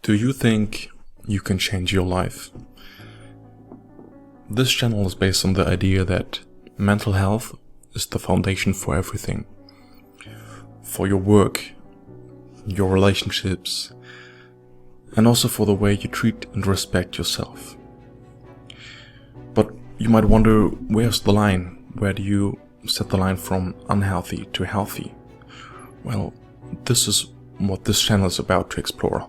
Do you think you can change your life? This channel is based on the idea that mental health is the foundation for everything. For your work, your relationships, and also for the way you treat and respect yourself. But you might wonder, where's the line? Where do you set the line from unhealthy to healthy? Well, this is what this channel is about to explore.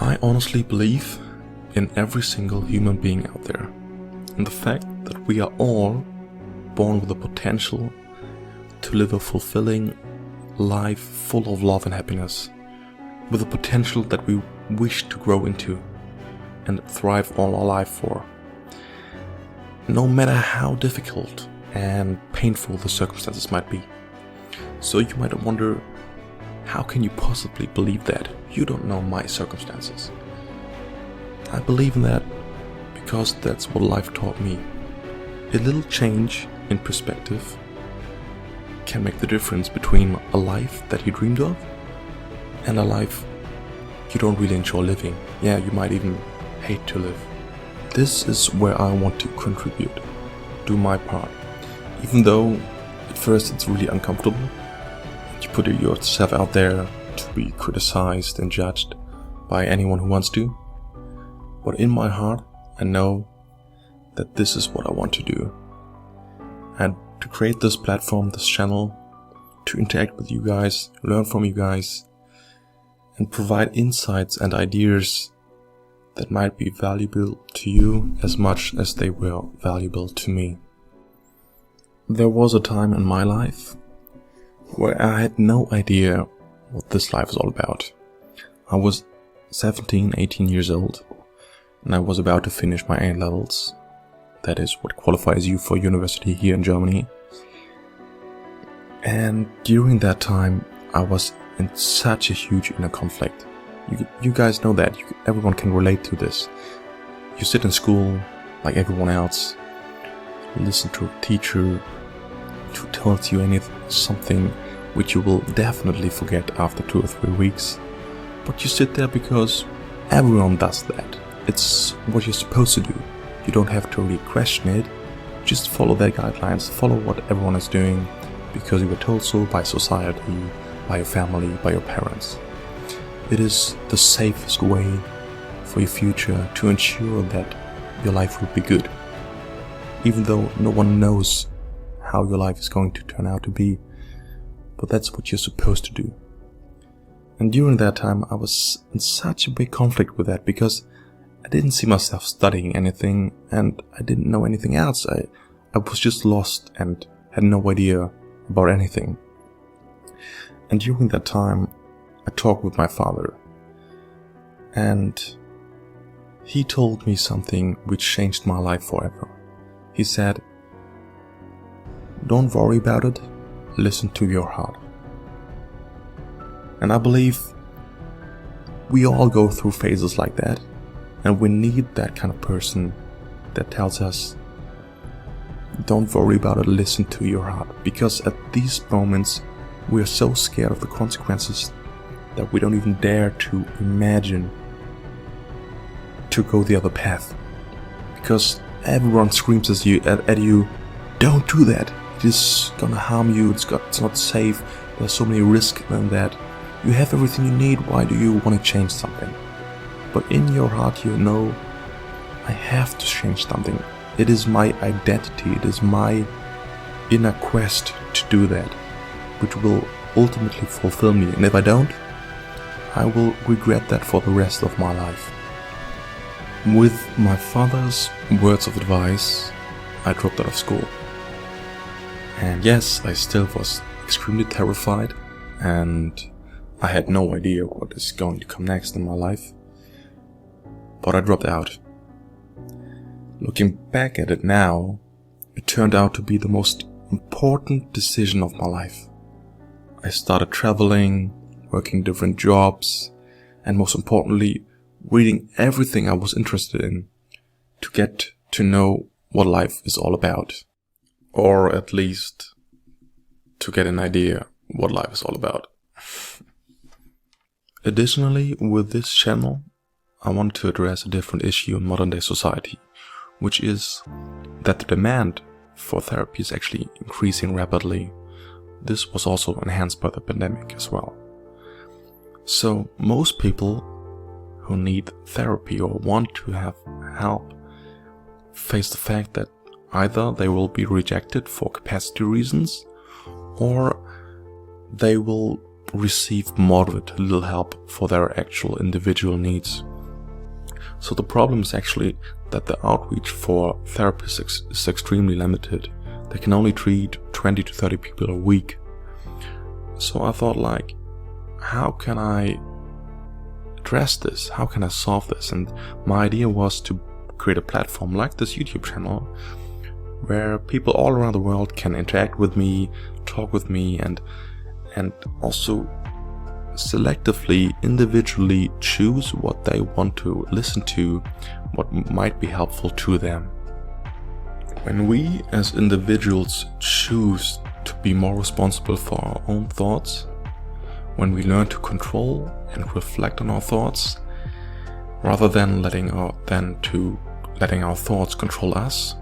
I honestly believe in every single human being out there, and the fact that we are all born with the potential to live a fulfilling life full of love and happiness, with the potential that we wish to grow into and thrive all our life for, no matter how difficult and painful the circumstances might be. So you might wonder, how can you possibly believe that? You don't know my circumstances. I believe in that because that's what life taught me. A little change in perspective can make the difference between a life that you dreamed of and a life you don't really enjoy living. Yeah, you might even hate to live. This is where I want to contribute, do my part. Even though at first it's really uncomfortable, you put yourself out there to be criticized and judged by anyone who wants to. But in my heart, I know that this is what I want to do. And to create this platform, this channel, to interact with you guys, learn from you guys, and provide insights and ideas that might be valuable to you as much as they were valuable to me. There was a time in my life where I had no idea what this life is all about. I was 17, 18 years old, and I was about to finish my A-levels. That is what qualifies you for university here in Germany. And during that time, I was in such a huge inner conflict. You guys know that. Everyone can relate to this. You sit in school, like everyone else, listen to a teacher who tells you something which you will definitely forget after 2 or 3 weeks. But you sit there because everyone does that. It's what you're supposed to do. You don't have to really question it. Just follow their guidelines, follow what everyone is doing, because you were told so by society, by your family, by your parents. It is the safest way for your future to ensure that your life will be good. Even though no one knows how your life is going to turn out to be, but that's what you're supposed to do. And during that time, I was in such a big conflict with that because I didn't see myself studying anything and I didn't know anything else. I was just lost and had no idea about anything. And during that time, I talked with my father, and he told me something which changed my life forever. He said, "Don't worry about it, listen to your heart." And I believe we all go through phases like that, and we need that kind of person that tells us, don't worry about it, listen to your heart. Because at these moments, we are so scared of the consequences that we don't even dare to imagine to go the other path. Because everyone screams at you, don't do that. It is gonna harm you, it's not safe, there's so many risks in that. You have everything you need, why do you want to change something? But in your heart you know, I have to change something. It is my identity, it is my inner quest to do that, which will ultimately fulfill me. And if I don't, I will regret that for the rest of my life. With my father's words of advice, I dropped out of school. And yes, I still was extremely terrified, and I had no idea what is going to come next in my life. But I dropped out. Looking back at it now, it turned out to be the most important decision of my life. I started traveling, working different jobs, and most importantly, reading everything I was interested in to get to know what life is all about. Or at least to get an idea what life is all about. Additionally, with this channel, I wanted to address a different issue in modern day society, which is that the demand for therapy is actually increasing rapidly. This was also enhanced by the pandemic as well. So most people who need therapy or want to have help face the fact that either they will be rejected for capacity reasons, or they will receive moderate to little help for their actual individual needs. So the problem is actually that the outreach for therapists is extremely limited. They can only treat 20 to 30 people a week. So I thought, like, how can I address this? How can I solve this? And my idea was to create a platform like this YouTube channel where people all around the world can interact with me, talk with me, and also selectively, individually choose what they want to listen to, what might be helpful to them. When we as individuals choose to be more responsible for our own thoughts, when we learn to control and reflect on our thoughts, rather than letting our thoughts control us,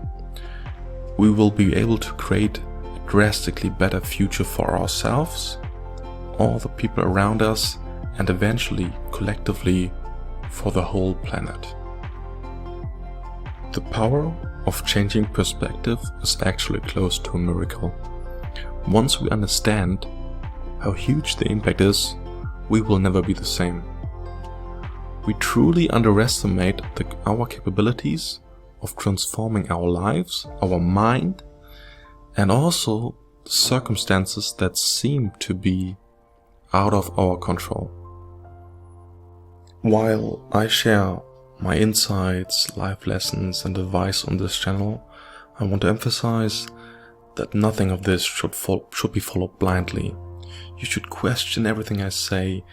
we will be able to create a drastically better future for ourselves, all the people around us, and eventually, collectively, for the whole planet. The power of changing perspective is actually close to a miracle. Once we understand how huge the impact is, we will never be the same. We truly underestimate our capabilities of transforming our lives, our mind, and also the circumstances that seem to be out of our control. While I share my insights, life lessons, and advice on this channel, I want to emphasize that nothing of this should be followed blindly. You should question everything I say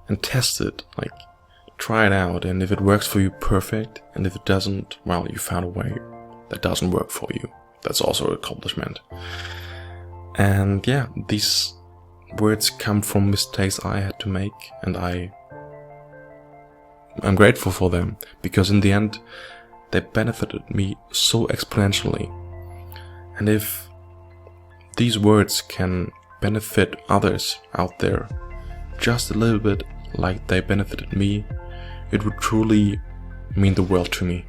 and test it, like try it out, and if it works for you, perfect, and if it doesn't, well, you found a way that doesn't work for you. That's also an accomplishment. And yeah, these words come from mistakes I had to make, and I'm grateful for them, because in the end they benefited me so exponentially. And if these words can benefit others out there just a little bit like they benefited me, it would truly mean the world to me.